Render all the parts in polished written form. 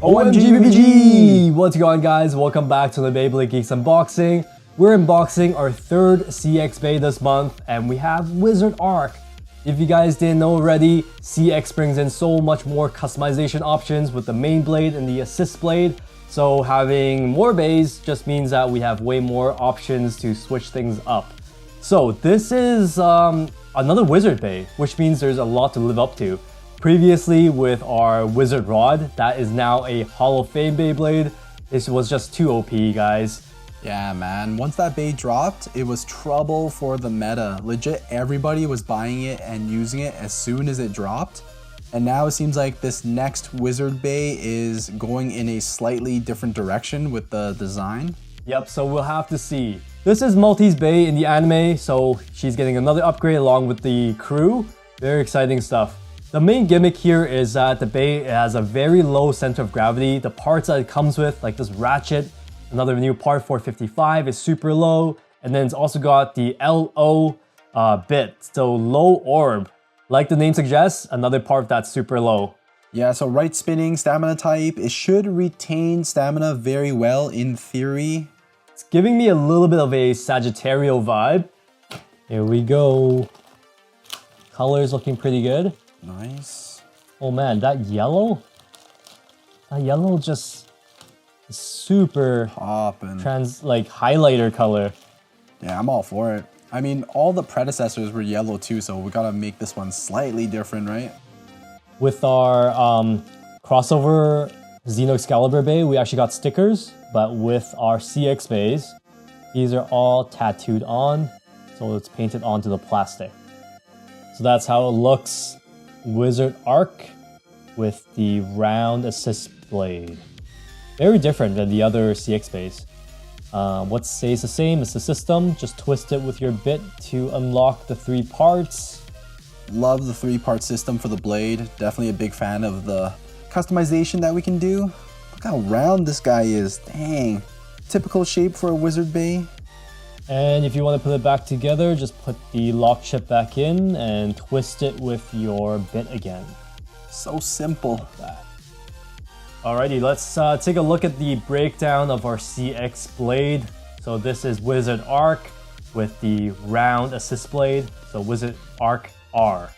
OMG! What's going on, guys? Welcome back to the BeybladeGeeks unboxing. We're unboxing our third CX Bey this month, and we have Wizard Arc. If you guys didn't know already, CX brings in so much more customization options with the main blade and the assist blade. So having more bays just means that we have way more options to switch things up. So this is another Wizard Bey, which means there's a lot to live up to. Previously with our Wizard Rod, that is now a Hall of Fame Beyblade. This was just too OP, guys. Yeah, man. Once that Bey dropped, it was trouble for the meta. Legit, everybody was buying it and using it as soon as it dropped. And now it seems like this next Wizard Bey is going in a slightly different direction with the design. Yep, so we'll have to see. This is Maltese Bey in the anime, so she's getting another upgrade along with the crew. Very exciting stuff. The main gimmick here is that the Bey has a very low center of gravity. The parts that it comes with, like this ratchet, another new part, R4-55, is super low. And then it's also got the LO bit, so low orb. Like the name suggests, another part that's super low. Yeah, so right spinning, stamina type, it should retain stamina very well in theory. It's giving me a little bit of a Sagittario vibe. Here we go. Color's looking pretty good. Nice. Oh man, that yellow just is super poppin'. Like highlighter color. Yeah, I'm all for it. I mean, all the predecessors were yellow too, so we gotta make this one slightly different, right? With our crossover Xeno Excalibur Bey, we actually got stickers, but with our CX Beys, these are all tattooed on, so it's painted onto the plastic. So that's how it looks. Wizard Arc with the round assist blade. Very different than the other CX Beys. What stays the same is the system. Just twist it with your bit to unlock the 3 parts. Love the 3-part system for the blade. Definitely a big fan of the customization that we can do. Look how round this guy is. Dang. Typical shape for a Wizard Bey. And if you want to put it back together, just put the lock chip back in and twist it with your bit again. So simple. Like that. Alrighty, let's take a look at the breakdown of our CX blade. So this is Wizard Arc with the round assist blade. So Wizard Arc R.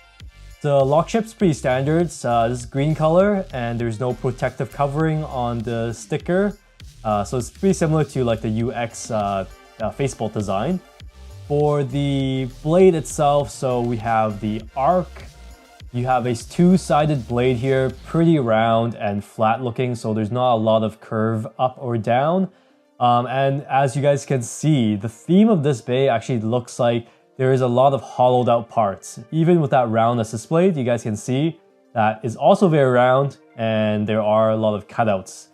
The lock chip's pretty standard. This is green color and there's no protective covering on the sticker. So it's pretty similar to like the UX facebolt design. For the blade itself, so we have the arc. You have a 2-sided blade here, pretty round and flat looking, so there's not a lot of curve up or down. And as you guys can see, the theme of this Bey actually looks like there is a lot of hollowed out parts. Even with that round assist blade, you guys can see that is also very round and there are a lot of cutouts.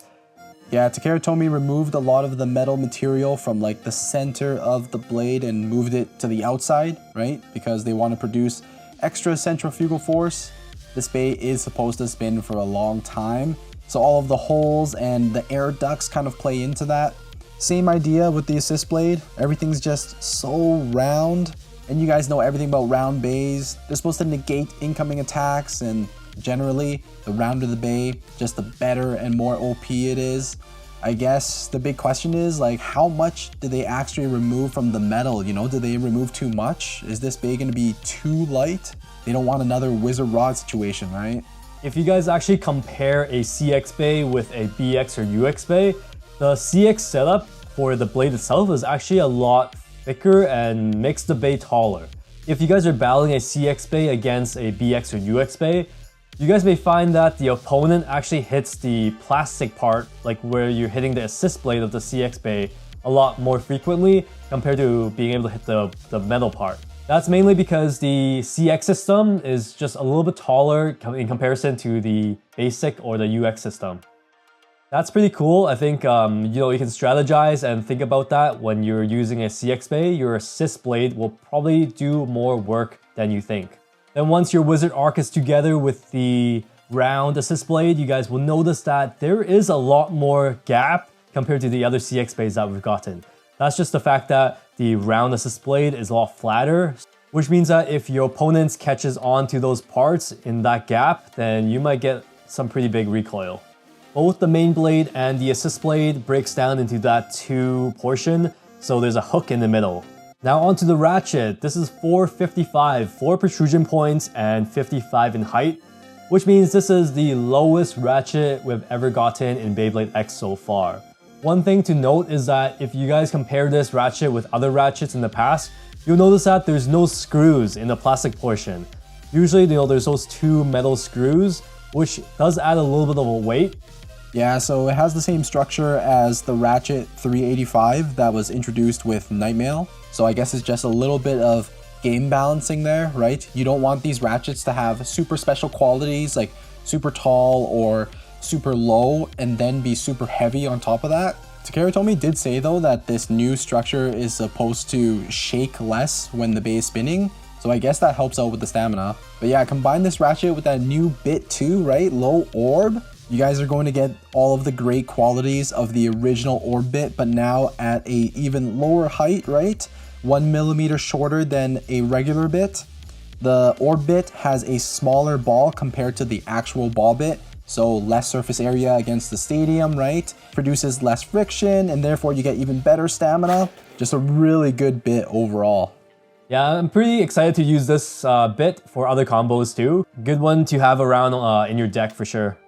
Yeah, Takara Tomy removed a lot of the metal material from like the center of the blade and moved it to the outside, right? Because they want to produce extra centrifugal force. This Bey is supposed to spin for a long time, so all of the holes and the air ducts kind of play into that. Same idea with the assist blade. Everything's just so round, and you guys know everything about round Beys. They're supposed to negate incoming attacks, and generally, the rounder the Bey, just the better and more OP it is. I guess the big question is, like, how much do they actually remove from the metal? You know, do they remove too much? Is this Bey gonna be too light? They don't want another Wizard Rod situation, right? If you guys actually compare a CX Bey with a BX or UX Bey, the CX setup for the blade itself is actually a lot thicker and makes the Bey taller. If you guys are battling a CX Bey against a BX or UX Bey, you guys may find that the opponent actually hits the plastic part, like where you're hitting the assist blade of the CX Bey, a lot more frequently compared to being able to hit the metal part. That's mainly because the CX system is just a little bit taller in comparison to the basic or the UX system. That's pretty cool. I think you know, you can strategize and think about that when you're using a CX Bey. Your assist blade will probably do more work than you think. Then once your Wizard Arc is together with the round assist blade, you guys will notice that there is a lot more gap compared to the other CX Beys that we've gotten. That's just the fact that the round assist blade is a lot flatter, which means that if your opponent catches on to those parts in that gap, then you might get some pretty big recoil. both the main blade and the assist blade breaks down into that 2 portion, so there's a hook in the middle. Now onto the ratchet. This is 455, 4 protrusion points and 55 in height, which means this is the lowest ratchet we've ever gotten in Beyblade X so far. One thing to note is that if you guys compare this ratchet with other ratchets in the past, you'll notice that there's no screws in the plastic portion. Usually, there's those 2 metal screws, which does add a little bit of a weight. Yeah, so it has the same structure as the Ratchet 385 that was introduced with Nightmail. So I guess it's just a little bit of game balancing there, right? You don't want these ratchets to have super special qualities like super tall or super low and then be super heavy on top of that. Takeratomi did say though that this new structure is supposed to shake less when the Bey is spinning. So I guess that helps out with the stamina. But yeah, combine this ratchet with that new bit too, right? Low orb. You guys are going to get all of the great qualities of the original orb bit, but now at a even lower height, right? 1 millimeter shorter than a regular bit. The orb bit has a smaller ball compared to the actual ball bit, so less surface area against the stadium, right? Produces less friction, and therefore you get even better stamina. Just a really good bit overall. Yeah, I'm pretty excited to use this bit for other combos too. Good one to have around in your deck for sure.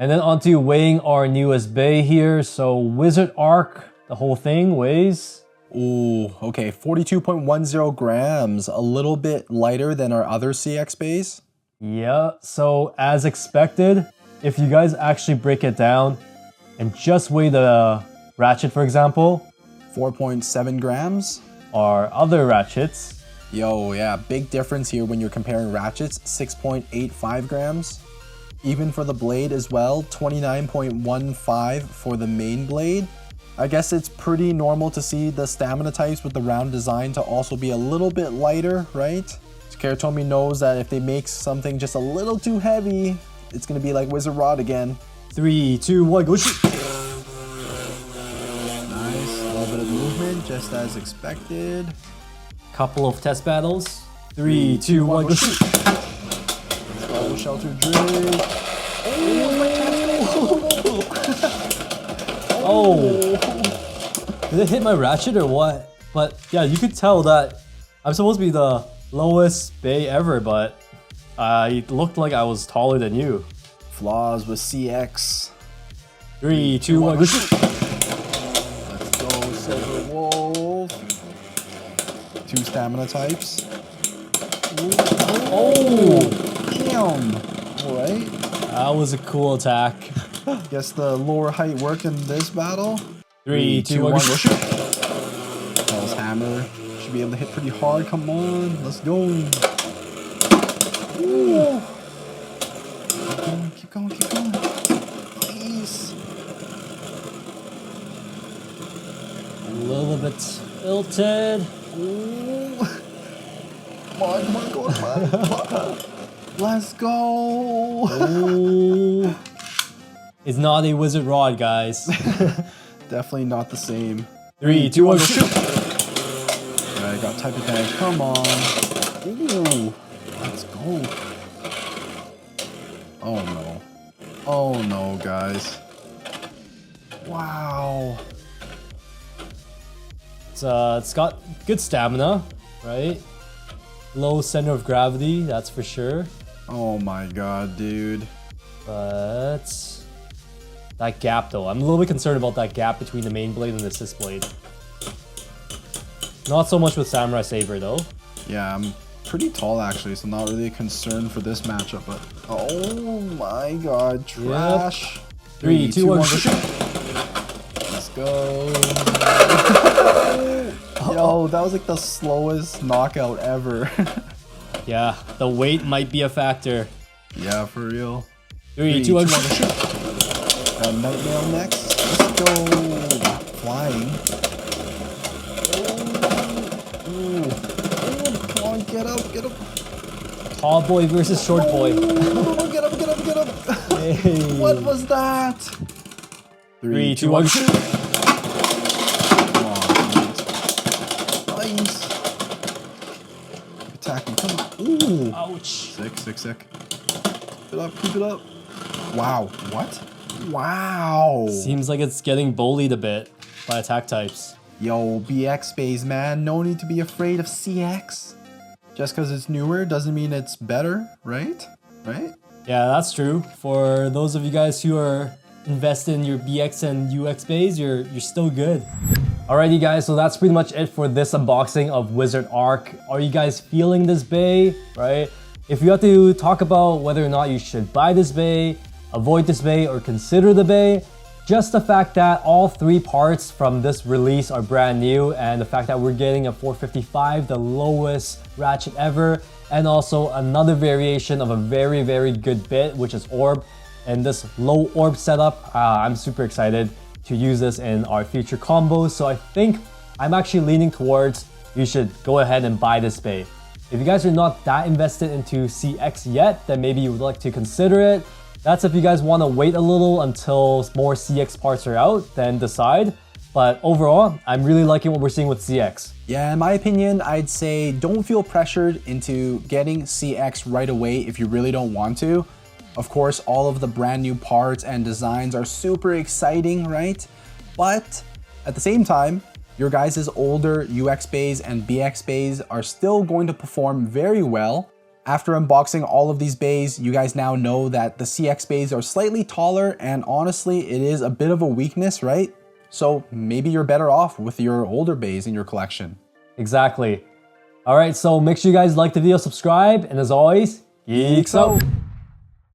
And then onto weighing our newest Bey here. So Wizard Arc, the whole thing weighs... Ooh, okay, 42.10 grams, a little bit lighter than our other CX Beys. Yeah, so as expected, if you guys actually break it down and just weigh the ratchet, for example, 4.7 grams. Our other ratchets. Yo, yeah, big difference here when you're comparing ratchets, 6.85 grams. Even for the blade as well, 29.15 for the main blade. I guess it's pretty normal to see the stamina types with the round design to also be a little bit lighter, right? Takeratomi knows that if they make something just a little too heavy, it's gonna be like Wizard Rod again. 3, 2, 1, go shoot! Nice, a little bit of movement, just as expected. Couple of test battles. 3, 2, 1, go shoot! Oh, Shelter Drake. Oh! Did it hit my ratchet or what? But yeah, you could tell that I'm supposed to be the lowest Bey ever, but it looked like I was taller than you. Flaws with CX. 3, 2, 1, go shoot! Let's go, Silver Wolf. 2 stamina types. Oh! Damn! Alright. That was a cool attack. Guess the lower height worked in this battle. 3, 2, 1, go shoot! Hell's Hammer. Should be able to hit pretty hard. Come on, let's go. Ooh. Keep going, keep going. Nice. A little bit tilted. Ooh. Come on, come on, come on, come on. Let's go. Ooh. It's not a Wizard Rod, guys. Definitely not the same. 3, 2, 1, go shoot! Alright, got type advantage. Come on. Ooh. Let's go. Oh no. Oh no, guys. Wow. It's got good stamina, right? Low center of gravity, that's for sure. Oh my god, dude. But that gap though, I'm a little bit concerned about that gap between the main blade and the assist blade. Not so much with Samurai Saber though. Yeah, I'm pretty tall actually, so not really a concern for this matchup, but oh my god, trash. Yep. 3, 2, 1, shoot. Let's go. Yo, that was like the slowest knockout ever. Yeah, the weight might be a factor. Yeah, for real. 3, 2, 1, shoot. Got Nightmail next. Let's go. Flying. Come on, get up, get up. Tall boy versus short boy. Get up, get up, get up. Hey. What was that? 3, 2, 1, shoot. Come on, nice. Keep attacking, come on. Ooh. Ouch. Sick, sick, sick. Keep it up, keep it up. Wow, what? Wow. Seems like it's getting bullied a bit by attack types. Yo, BX Beys, man. No need to be afraid of CX. Just because it's newer doesn't mean it's better, right? Right? Yeah, that's true. For those of you guys who are invested in your BX and UX Beys, you're still good. Alrighty guys, so that's pretty much it for this unboxing of Wizard Arc. Are you guys feeling this Bey, right? If you have to talk about whether or not you should buy this Bey, avoid this Bey, or consider the Bey, just the fact that all 3 parts from this release are brand new, and the fact that we're getting a 455, the lowest ratchet ever, and also another variation of a very, very good bit, which is Orb. And this low Orb setup, I'm super excited to use this in our future combos. So I think I'm actually leaning towards you should go ahead and buy this Bey. If you guys are not that invested into CX yet, then maybe you would like to consider it. That's if you guys want to wait a little until more CX parts are out, then decide. But overall, I'm really liking what we're seeing with CX. Yeah, in my opinion, I'd say don't feel pressured into getting CX right away if you really don't want to. Of course, all of the brand new parts and designs are super exciting, right? But at the same time, your guys' older UX Beys and BX Beys are still going to perform very well. After unboxing all of these Beys, you guys now know that the CX Beys are slightly taller, and honestly, it is a bit of a weakness, right? So maybe you're better off with your older Beys in your collection. Exactly. Alright, so make sure you guys like the video, subscribe, and as always, geeks out!